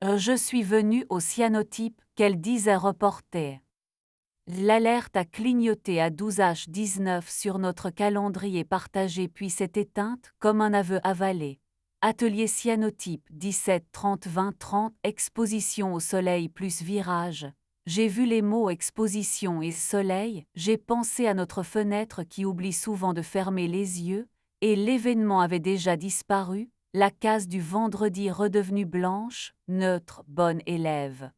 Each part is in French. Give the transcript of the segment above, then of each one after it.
Je suis venu au cyanotype qu'elle disait reporter. L'alerte a clignoté à 12h19 sur notre calendrier partagé puis s'est éteinte comme un aveu avalé. Atelier cyanotype 17 30 20 30 exposition au soleil plus virage. J'ai vu les mots exposition et soleil, j'ai pensé à notre fenêtre qui oublie souvent de fermer les yeux, et l'événement avait déjà disparu, la case du vendredi redevenue blanche, neutre, bonne élève.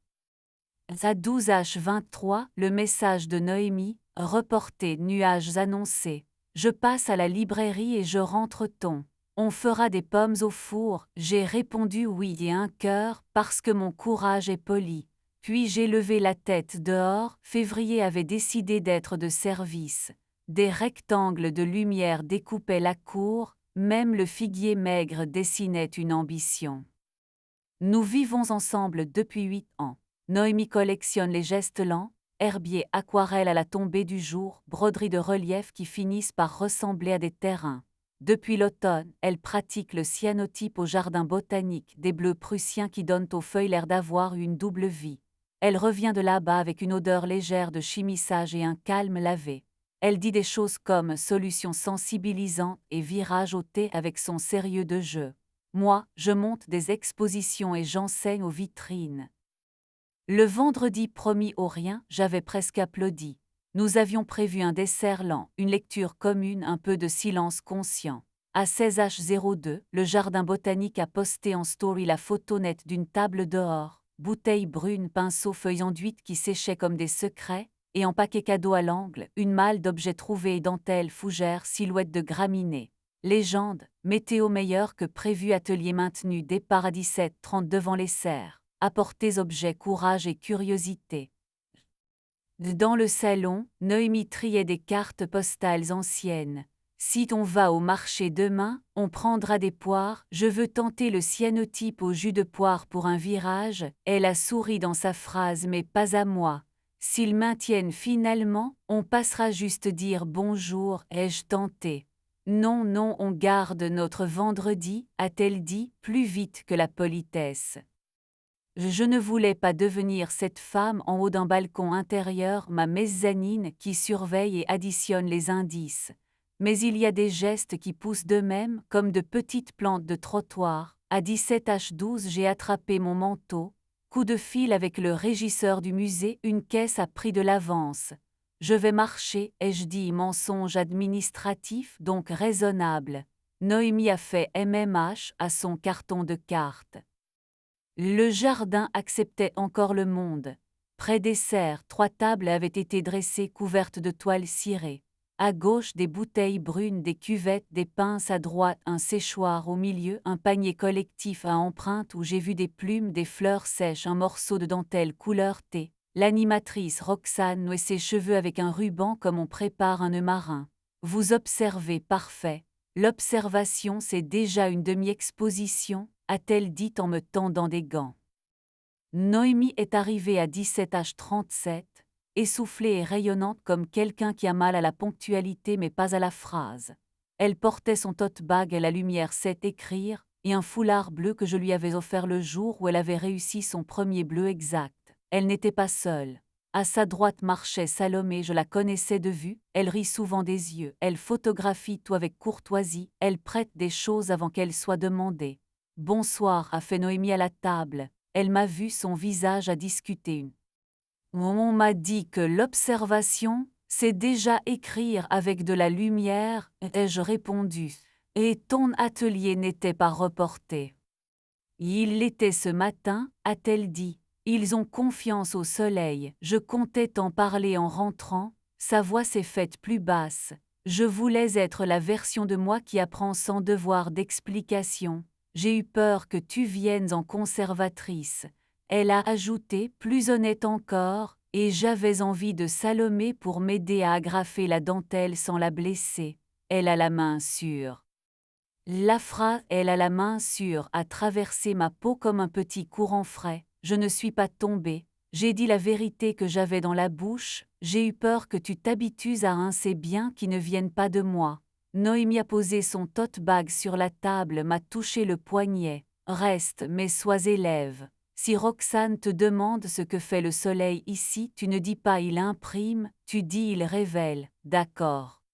À 12h23, le message de Noémie, reporté, nuages annoncés. Je passe à la librairie et je rentre ton. On fera des pommes au four, j'ai répondu oui et un cœur, parce que mon courage est poli. Puis j'ai levé la tête dehors, février avait décidé d'être de service. Des rectangles de lumière découpaient la cour, même le figuier maigre dessinait une ambition. Nous vivons ensemble depuis 8 ans. Noémie collectionne les gestes lents, herbiers, aquarelles à la tombée du jour, broderies de relief qui finissent par ressembler à des terrains. Depuis l'automne, elle pratique le cyanotype au jardin botanique, des bleus prussiens qui donnent aux feuilles l'air d'avoir une double vie. Elle revient de là-bas avec une odeur légère de chimissage et un calme lavé. Elle dit des choses comme solution sensibilisante et virage au thé avec son sérieux de jeu. Moi, je monte des expositions et j'enseigne aux vitrines. Le vendredi promis au rien, j'avais presque applaudi. Nous avions prévu un dessert lent, une lecture commune, un peu de silence conscient. À 16h02, le jardin botanique a posté en story la photo nette d'une table dehors, bouteille brune, pinceau, feuilles enduites qui séchaient comme des secrets, et en paquet cadeau à l'angle, une malle d'objets trouvés et dentelles, fougères, silhouettes de graminées. Légende, météo meilleure que prévu, atelier maintenu, départ à 17h30 devant les serres. Apportez objets, courage et curiosité. Dans le salon, Noémie triait des cartes postales anciennes. Si on va au marché demain, on prendra des poires, je veux tenter le cyanotype au jus de poire pour un virage, elle a souri dans sa phrase mais pas à moi. S'ils maintiennent finalement, on passera juste dire bonjour, ai-je tenté. Non, non, on garde notre vendredi, a-t-elle dit, plus vite que la politesse. Je ne voulais pas devenir cette femme en haut d'un balcon intérieur, ma mezzanine qui surveille et additionne les indices. Mais il y a des gestes qui poussent d'eux-mêmes, comme de petites plantes de trottoir. À 17h12, j'ai attrapé mon manteau. Coup de fil avec le régisseur du musée, une caisse a pris de l'avance. Je vais marcher, ai-je dit, mensonge administratif, donc raisonnable. Noémie a fait MMH à son carton de cartes. Le jardin acceptait encore le monde. Près des serres, 3 tables avaient été dressées couvertes de toiles cirées. À gauche, des bouteilles brunes, des cuvettes, des pinces à droite, un séchoir au milieu, un panier collectif à empreintes où j'ai vu des plumes, des fleurs sèches, un morceau de dentelle couleur thé. L'animatrice Roxane nouait ses cheveux avec un ruban comme on prépare un nœud marin. Vous observez, parfait. L'observation, c'est déjà une demi-exposition, a-t-elle dit en me tendant des gants. Noémie est arrivée à 17h37, essoufflée et rayonnante comme quelqu'un qui a mal à la ponctualité mais pas à la phrase. Elle portait son tote bag à la lumière sait écrire et un foulard bleu que je lui avais offert le jour où elle avait réussi son premier bleu exact. Elle n'était pas seule. À sa droite marchait Salomé, je la connaissais de vue, elle rit souvent des yeux, elle photographie tout avec courtoisie, elle prête des choses avant qu'elles soient demandées. Bonsoir, a fait Noémie à la table. Elle m'a vu, son visage a discuté. On m'a dit que l'observation, c'est déjà écrire avec de la lumière, ai-je répondu. Et ton atelier n'était pas reporté. Il l'était ce matin, a-t-elle dit. Ils ont confiance au soleil, je comptais t'en parler en rentrant, sa voix s'est faite plus basse. Je voulais être la version de moi qui apprend sans devoir d'explication. J'ai eu peur que tu viennes en conservatrice. Elle a ajouté, plus honnête encore, et j'avais envie de Salomé pour m'aider à agrafer la dentelle sans la blesser. Elle a la main sûre. La phrase « elle a la main sûre » a traversé ma peau comme un petit courant frais. Je ne suis pas tombée. J'ai dit la vérité que j'avais dans la bouche. J'ai eu peur que tu t'habitues à un c'est bien qui ne vienne pas de moi. Noémie a posé son tote bag sur la table, m'a touché le poignet. Reste, mais sois élève. Si Roxane te demande ce que fait le soleil ici, tu ne dis pas il imprime, tu dis il révèle, d'accord.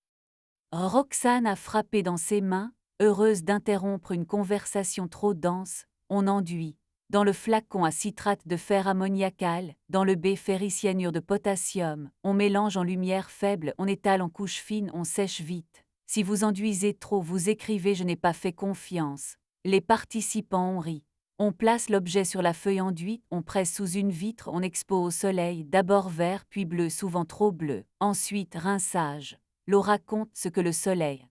Roxane a frappé dans ses mains, heureuse d'interrompre une conversation trop dense, on enduit. Dans le flacon à citrate de fer ammoniacal, dans le baie ferricyanure de potassium, on mélange en lumière faible, on étale en couche fine, on sèche vite. Si vous enduisez trop, vous écrivez je n'ai pas fait confiance. Les participants ont ri. On place l'objet sur la feuille enduite, on presse sous une vitre, on expose au soleil, d'abord vert puis bleu, souvent trop bleu. Ensuite rinçage. L'eau raconte ce que le soleil.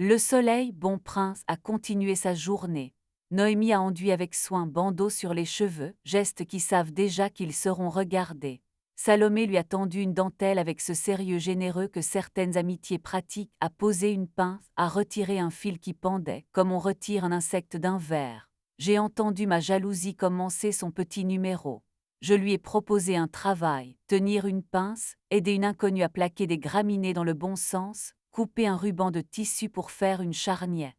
Le soleil, bon prince, a continué sa journée. Noémie a enduit avec soin bandeau sur les cheveux, gestes qui savent déjà qu'ils seront regardés. Salomé lui a tendu une dentelle avec ce sérieux généreux que certaines amitiés pratiquent, a posé une pince, a retiré un fil qui pendait, comme on retire un insecte d'un verre. J'ai entendu ma jalousie commencer son petit numéro. Je lui ai proposé un travail, tenir une pince, aider une inconnue à plaquer des graminées dans le bon sens, couper un ruban de tissu pour faire une charnière.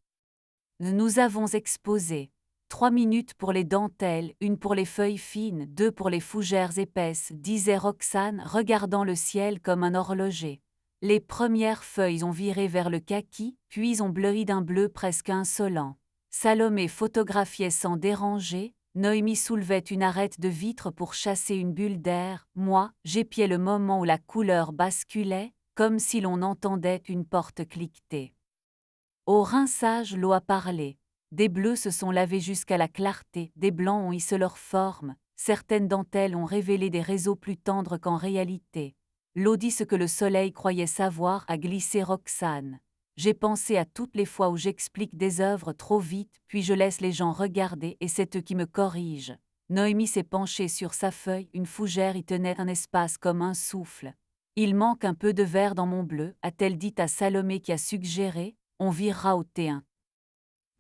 Nous avons exposé 3 minutes pour les dentelles, 1 pour les feuilles fines, 2 pour les fougères épaisses, disait Roxane, regardant le ciel comme un horloger. Les premières feuilles ont viré vers le kaki, puis ont bleui d'un bleu presque insolent. Salomé photographiait sans déranger, Noémie soulevait une arête de vitre pour chasser une bulle d'air, moi, j'épiais le moment où la couleur basculait, comme si l'on entendait une porte cliqueter. Au rinçage, l'eau a parlé. Des bleus se sont lavés jusqu'à la clarté, des blancs ont hissé leur forme, certaines dentelles ont révélé des réseaux plus tendres qu'en réalité. L'eau dit ce que le soleil croyait savoir, a glissé Roxane. J'ai pensé à toutes les fois où j'explique des œuvres trop vite, puis je laisse les gens regarder et c'est eux qui me corrigent. Noémie s'est penchée sur sa feuille, une fougère y tenait un espace comme un souffle. Il manque un peu de vert dans mon bleu, a-t-elle dit à Salomé qui a suggéré, on virera au thé.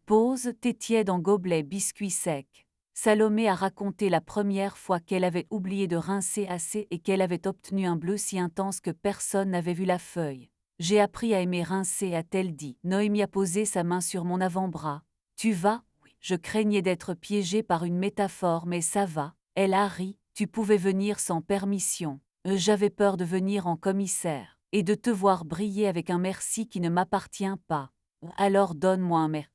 Pause, thé tiède en gobelet, biscuit sec. Salomé a raconté la première fois qu'elle avait oublié de rincer assez et qu'elle avait obtenu un bleu si intense que personne n'avait vu la feuille. J'ai appris à aimer rincer, a-t-elle dit. Noémie a posé sa main sur mon avant-bras. Tu vas? Oui. Je craignais d'être piégée par une métaphore, mais ça va. Elle a ri. Tu pouvais venir sans permission. J'avais peur de venir en commissaire et de te voir briller avec un merci qui ne m'appartient pas. Alors donne-moi un merci.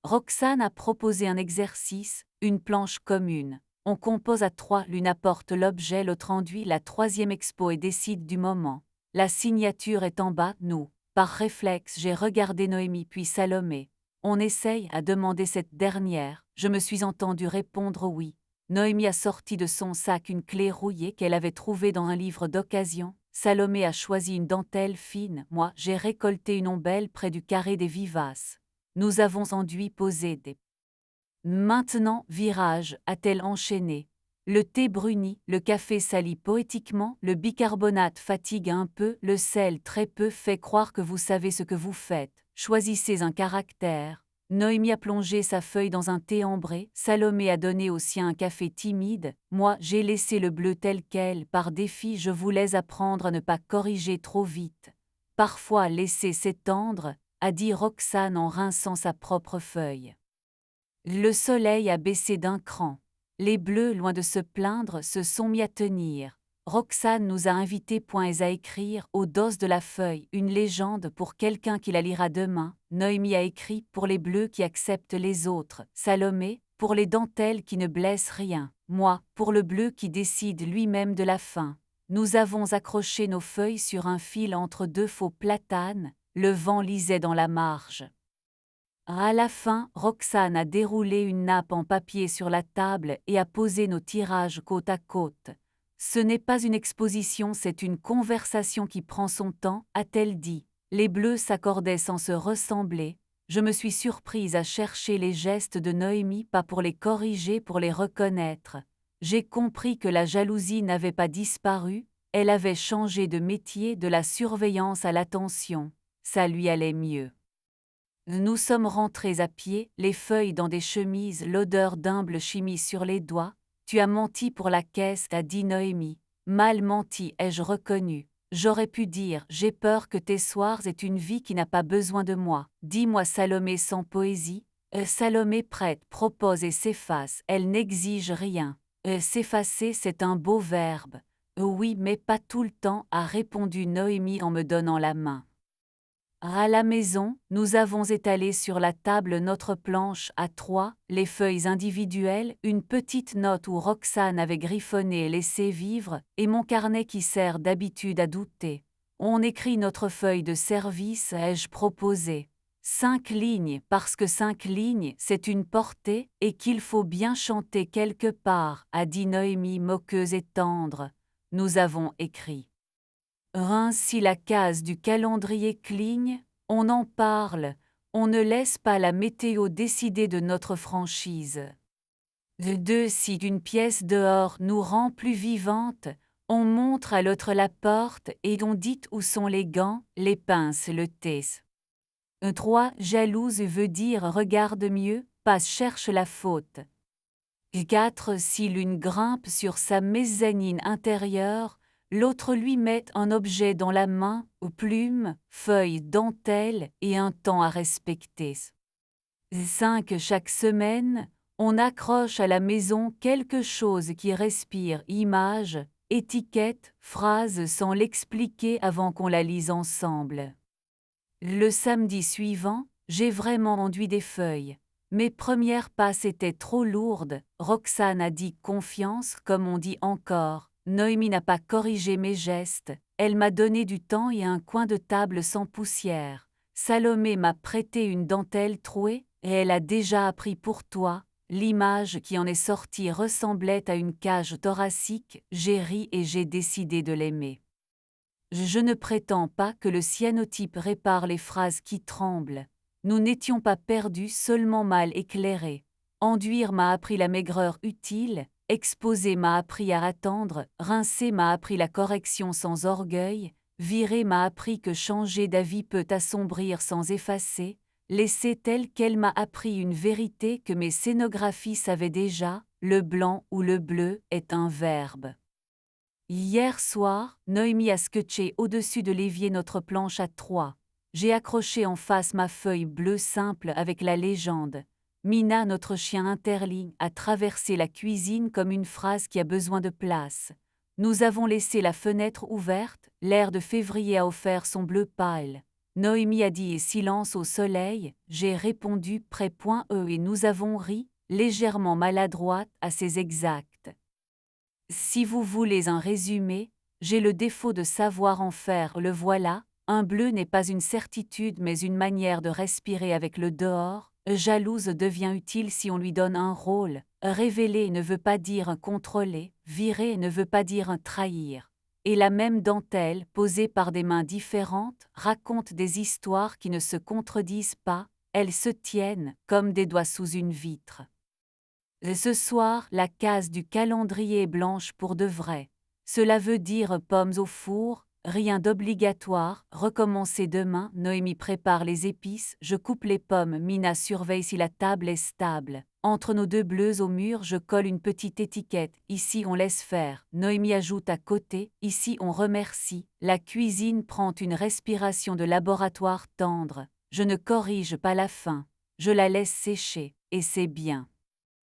Roxane a proposé un exercice, une planche commune. On compose à 3, l'une apporte l'objet, l'autre enduit, la troisième expo et décide du moment. La signature est en bas, nous. Par réflexe, j'ai regardé Noémie puis Salomé. On essaye, a demandé cette dernière. Je me suis entendue répondre oui. Noémie a sorti de son sac une clé rouillée qu'elle avait trouvée dans un livre d'occasion. Salomé a choisi une dentelle fine, moi j'ai récolté une ombelle près du carré des vivaces. Nous avons enduit posé des. Maintenant, virage, a-t-elle enchaîné. Le thé brunit, le café salit poétiquement, le bicarbonate fatigue un peu, le sel très peu fait croire que vous savez ce que vous faites. Choisissez un caractère. Noémie a plongé sa feuille dans un thé ambré, Salomé a donné au sien un café timide, moi j'ai laissé le bleu tel quel, par défi je voulais apprendre à ne pas corriger trop vite. Parfois laisser s'étendre, a dit Roxane en rinçant sa propre feuille. Le soleil a baissé d'un cran. Les bleus, loin de se plaindre, se sont mis à tenir. Roxane nous a invités à écrire, au dos de la feuille, une légende pour quelqu'un qui la lira demain. Noémie a écrit pour les bleus qui acceptent les autres. Salomé, pour les dentelles qui ne blessent rien. Moi, pour le bleu qui décide lui-même de la fin. Nous avons accroché nos feuilles sur un fil entre 2 faux platanes. Le vent lisait dans la marge. À la fin, Roxane a déroulé une nappe en papier sur la table et a posé nos tirages côte à côte. Ce n'est pas une exposition, c'est une conversation qui prend son temps, a-t-elle dit. Les bleus s'accordaient sans se ressembler. Je me suis surprise à chercher les gestes de Noémie, pas pour les corriger, pour les reconnaître. J'ai compris que la jalousie n'avait pas disparu, elle avait changé de métier, de la surveillance à l'attention. Ça lui allait mieux. Nous sommes rentrés à pied, les feuilles dans des chemises, l'odeur d'humble chimie sur les doigts. Tu as menti pour la caisse, a dit Noémie. Mal menti, ai-je reconnu. J'aurais pu dire, j'ai peur que tes soirs aient une vie qui n'a pas besoin de moi. Dis-moi Salomé sans poésie, Salomé prête, propose et s'efface, elle n'exige rien. S'effacer, c'est un beau verbe. Oui, mais pas tout le temps, a répondu Noémie en me donnant la main. À la maison, nous avons étalé sur la table notre planche à trois, les feuilles individuelles, une petite note où Roxane avait griffonné et laissé vivre, et mon carnet qui sert d'habitude à douter. On écrit notre feuille de service, ai-je proposé. 5 lignes, parce que 5 lignes, c'est une portée, et qu'il faut bien chanter quelque part, a dit Noémie moqueuse et tendre. Nous avons écrit. Si la case du calendrier cligne, on en parle, on ne laisse pas la météo décider de notre franchise. Si une pièce dehors nous rend plus vivantes, on montre à l'autre la porte et on dit où sont les gants, les pinces, le thé. 3. Jalouse veut dire regarde mieux, pas cherche la faute. 4. Si l'une grimpe sur sa mezzanine intérieure, l'autre lui met un objet dans la main, plume, feuille, dentelle et un temps à respecter. 5. Chaque semaine, on accroche à la maison quelque chose qui respire image, étiquette, phrase sans l'expliquer avant qu'on la lise ensemble. Le samedi suivant, j'ai vraiment enduit des feuilles. Mes premières passes étaient trop lourdes, Roxane a dit confiance comme on dit encore, Noémie n'a pas corrigé mes gestes, elle m'a donné du temps et un coin de table sans poussière. Salomé m'a prêté une dentelle trouée, et elle a déjà appris pour toi. L'image qui en est sortie ressemblait à une cage thoracique, j'ai ri et j'ai décidé de l'aimer. Je ne prétends pas que le cyanotype répare les phrases qui tremblent. Nous n'étions pas perdus, seulement mal éclairés. Enduire m'a appris la maigreur utile, exposer m'a appris à attendre, rincer m'a appris la correction sans orgueil, virer m'a appris que changer d'avis peut assombrir sans effacer, laisser telle qu'elle m'a appris une vérité que mes scénographies savaient déjà, le blanc ou le bleu est un verbe. Hier soir, Noémie a sketché au-dessus de l'évier notre planche à trois. J'ai accroché en face ma feuille bleue simple avec la légende. Mina, notre chien interligne, a traversé la cuisine comme une phrase qui a besoin de place. Nous avons laissé la fenêtre ouverte, l'air de février a offert son bleu pâle. Noémie a dit silence au soleil, j'ai répondu prêt.e et nous avons ri, légèrement maladroite à ses exacts. Si vous voulez un résumé, j'ai le défaut de savoir en faire, le voilà, un bleu n'est pas une certitude mais une manière de respirer avec le dehors, jalouse devient utile si on lui donne un rôle, révéler ne veut pas dire contrôler, virer ne veut pas dire trahir. Et la même dentelle, posée par des mains différentes, raconte des histoires qui ne se contredisent pas, elles se tiennent comme des doigts sous une vitre. Ce soir, la case du calendrier est blanche pour de vrai. Cela veut dire pommes au four, rien d'obligatoire, recommencer demain, Noémie prépare les épices, je coupe les pommes, Mina surveille si la table est stable. Entre nos deux bleus au mur, je colle une petite étiquette, ici on laisse faire, Noémie ajoute à côté, ici on remercie, la cuisine prend une respiration de laboratoire tendre, je ne corrige pas la fin, je la laisse sécher, et c'est bien.